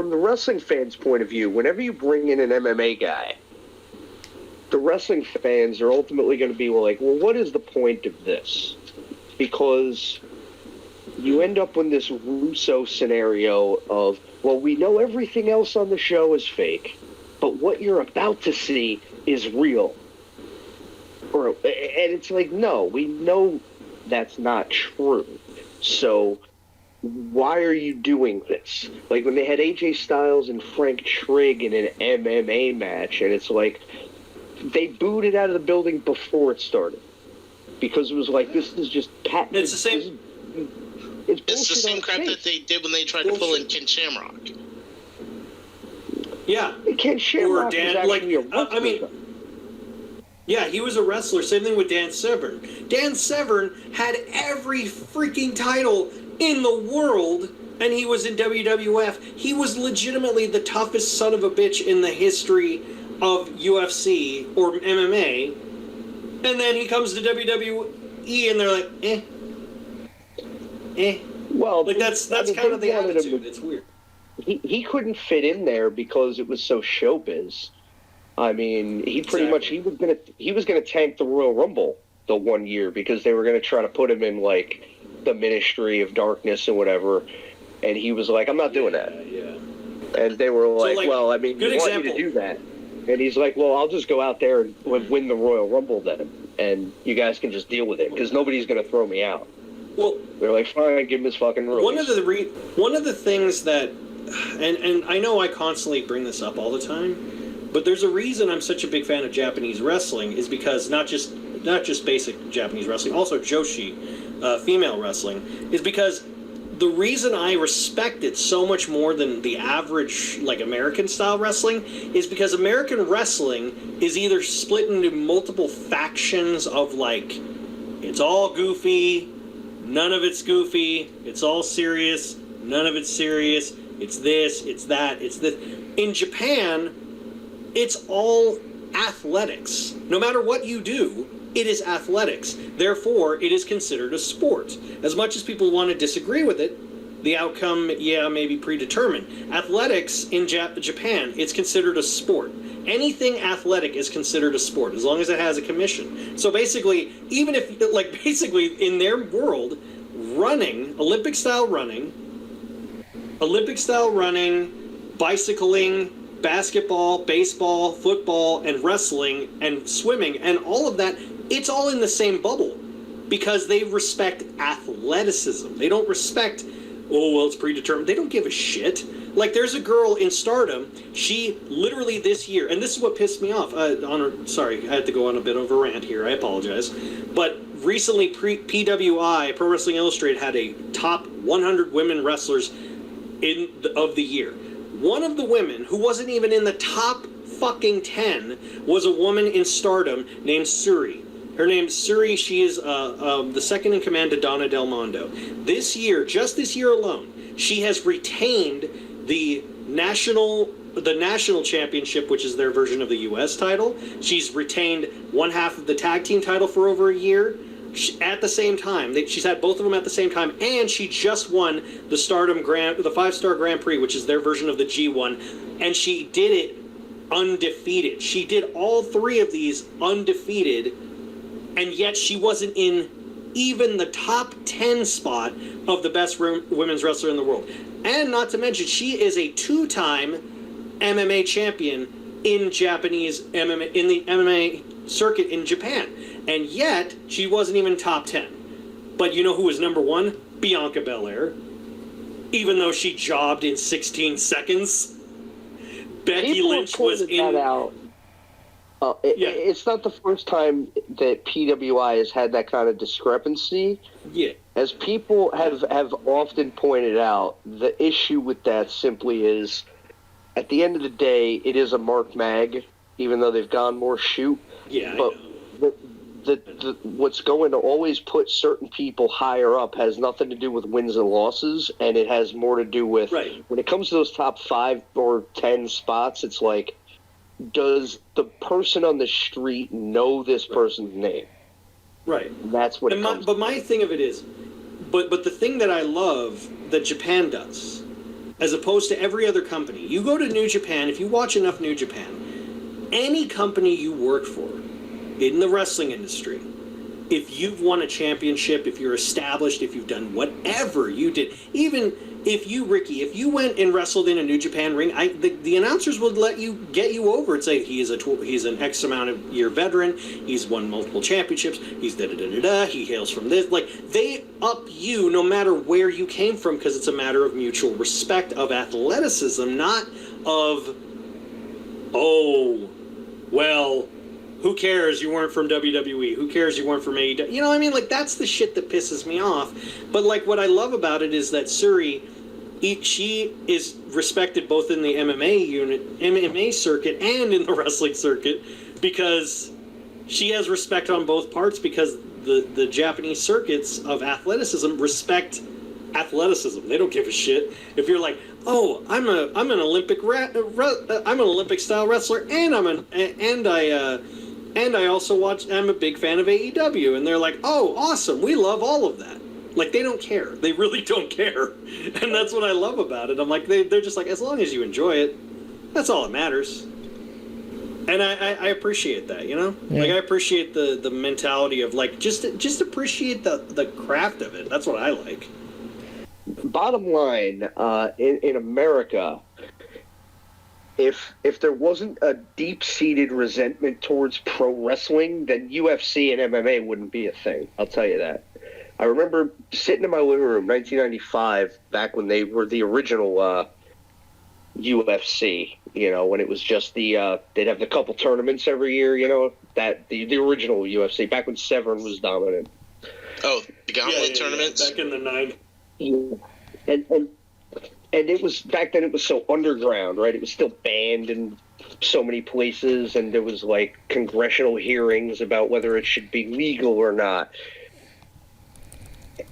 from the wrestling fans' point of view, whenever you bring in an MMA guy, the wrestling fans are ultimately going to be like, well, what is the point of this? Because you end up in this Russo scenario of, well, we know everything else on the show is fake, but what you're about to see is real. And it's like, no, we know that's not true. So why are you doing this? Like when they had AJ Styles and Frank Trigg in an MMA match, and it's like they booed it out of the building before it started because it was like, this is just patent. It's the same. It's the same crap that they did when they tried to pull in Ken Shamrock. Yeah, Ken Shamrock is actually a wrestler. Yeah, he was a wrestler. Same thing with Dan Severn. Dan Severn had every freaking title in the world, and he was in WWF. He was legitimately the toughest son of a bitch in the history of UFC or MMA. And then he comes to WWE, and they're like, Well, like that's kind of the attitude. It's weird. He couldn't fit in there because it was so showbiz. I mean, he was gonna tank the Royal Rumble the one year because they were gonna try to put him in like the Ministry of Darkness or whatever, and he was like, I'm not doing that. Yeah. And they were like, well, I mean, we want you to do that. And he's like, well, I'll just go out there and win the Royal Rumble then, and you guys can just deal with it because nobody's gonna throw me out. Well, they're like, fine, give him his fucking rules. One of the things that, and I know I constantly bring this up all the time, but there's a reason I'm such a big fan of Japanese wrestling is because not just basic Japanese wrestling, also Joshi, female wrestling, is because the reason I respect it so much more than the average like American style wrestling is because American wrestling is either split into multiple factions of like, it's all goofy, none of it's goofy, it's all serious, none of it's serious, it's this, it's that, it's this. In Japan, it's all athletics. No matter what you do, it is athletics. Therefore, it is considered a sport. As much as people want to disagree with it, the outcome, may be predetermined. Athletics in Japan, it's considered a sport. Anything athletic is considered a sport, as long as it has a commission. So basically, even if, in their world, Olympic-style running, bicycling, basketball, baseball, football, and wrestling, and swimming, and all of that, it's all in the same bubble because they respect athleticism. They don't respect, it's predetermined. They don't give a shit. Like, there's a girl in Stardom, she literally this year, and this is what pissed me off, sorry, I had to go on a bit of a rant here, I apologize, but recently PWI, Pro Wrestling Illustrated, had a top 100 women wrestlers of the year. One of the women, who wasn't even in the top fucking 10, was a woman in Stardom named Suri. Her name's Suri. She is the second in command to Donna Del Mondo. This year, just this year alone, she has retained the national championship, which is their version of the U.S. title. She's retained one half of the tag team title for over a year. At the same time, she's had both of them at the same time, and she just won the Stardom the 5-star Grand Prix, which is their version of the G1, and she did it undefeated. She did all three of these undefeated, and yet she wasn't in even the top 10 spot of the best women's wrestler in the world. And not to mention, she is a 2-time MMA champion in Japanese MMA, in the MMA circuit in Japan. And yet, she wasn't even top 10. But you know who was number 1? Bianca Belair. Even though she jobbed in 16 seconds. Becky Lynch was in... It's not the first time that PWI has had that kind of discrepancy. Yeah. As people have often pointed out, the issue with that simply is, at the end of the day, it is a marked mag, even though they've gone more shoot. Yeah, but what's going to always put certain people higher up has nothing to do with wins and losses, and it has more to do with, when it comes to those top 5 or 10 spots, it's like, does the person on the street know this person's name? Right. And that's what But my thing of it is, but the thing that I love that Japan does as opposed to every other company. You go to New Japan, if you watch enough New Japan, any company you work for in the wrestling industry, if you've won a championship, if you're established, if you've done whatever you did, even if you, Rikki, if you went and wrestled in a New Japan ring, the announcers would let you get you over and say he's an X amount of year veteran, he's won multiple championships, he's da-da-da-da-da, he hails from this. Like, they up you no matter where you came from, because it's a matter of mutual respect, of athleticism, not of, oh, well, who cares you weren't from WWE? Who cares you weren't from AEW? You know what I mean? Like, that's the shit that pisses me off. But, like, what I love about it is that Suri, she is respected both in the MMA circuit and in the wrestling circuit, because she has respect on both parts, because the Japanese circuits of athleticism respect athleticism. They don't give a shit if you're like, oh, I'm an Olympic I'm an Olympic style wrestler, and I'm a big fan of AEW, and they're like, oh, awesome, we love all of that. Like, they don't care. They really don't care. And that's what I love about it. I'm like, they're just like, as long as you enjoy it, that's all that matters. And I appreciate that, you know? Yeah. Like, I appreciate the mentality of, like, just appreciate the craft of it. That's what I like. Bottom line, in America, if there wasn't a deep-seated resentment towards pro wrestling, then UFC and MMA wouldn't be a thing. I'll tell you that. I remember sitting in my living room, 1995, back when they were the original UFC, you know, when it was just they'd have the couple tournaments every year, you know, that the original UFC, back when Severn was dominant. Oh, the Gauntlet tournaments? Yeah, back in the 90s. Yeah. And it was, back then it was so underground, right? It was still banned in so many places, and there was, like, congressional hearings about whether it should be legal or not.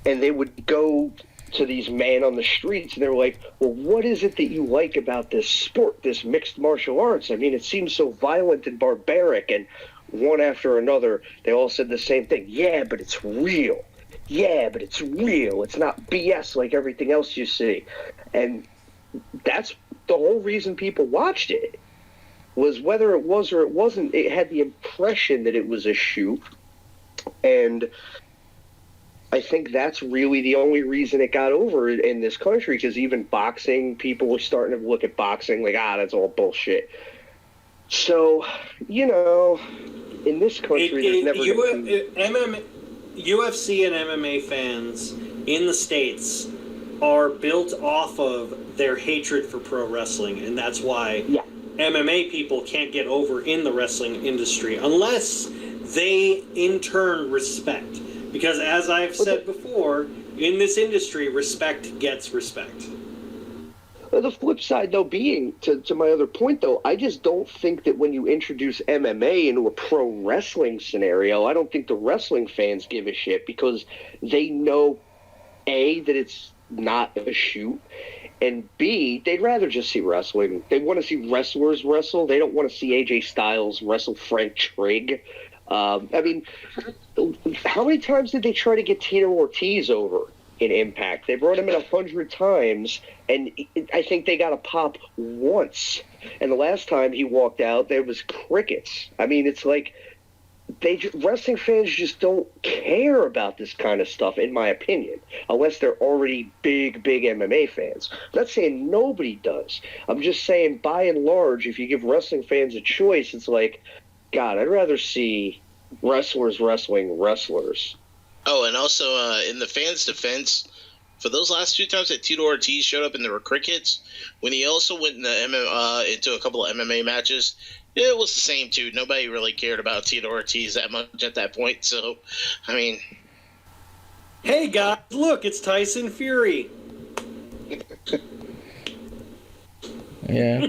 And they would go to these men on the streets, and they were like, well, what is it that you like about this sport, this mixed martial arts? I mean, it seems so violent and barbaric. And one after another, they all said the same thing. Yeah, but it's real. Yeah, but it's real. It's not BS like everything else you see. And that's the whole reason people watched it, was whether it was or it wasn't, it had the impression that it was a shoot. And I think that's really the only reason it got over in this country, because even boxing, people were starting to look at boxing like, that's all bullshit. So, you know, in this country, there's never UFC and MMA fans in the States are built off of their hatred for pro wrestling, and that's why MMA people can't get over in the wrestling industry unless they, in turn, respect. Because, as I've said before, in this industry, respect gets respect. The flip side, though, being, to my other point, though, I just don't think that when you introduce MMA into a pro wrestling scenario, I don't think the wrestling fans give a shit, because they know, A, that it's not a shoot, and B, they'd rather just see wrestling. They want to see wrestlers wrestle. They don't want to see AJ Styles wrestle Frank Trigg. I mean, how many times did they try to get Tito Ortiz over in Impact? They brought him in 100 times, and I think they got a pop once. And the last time he walked out, there was crickets. I mean, it's like wrestling fans just don't care about this kind of stuff, in my opinion, unless they're already big MMA fans. I'm not saying nobody does. I'm just saying, by and large, if you give wrestling fans a choice, it's like, God, I'd rather see wrestlers wrestling wrestlers. Oh, and also, in the fans' defense, for those last two times that Tito Ortiz showed up and there were crickets, when he also went into a couple of MMA matches, it was the same, too. Nobody really cared about Tito Ortiz that much at that point, so, I mean... Hey, guys, look, it's Tyson Fury. Yeah.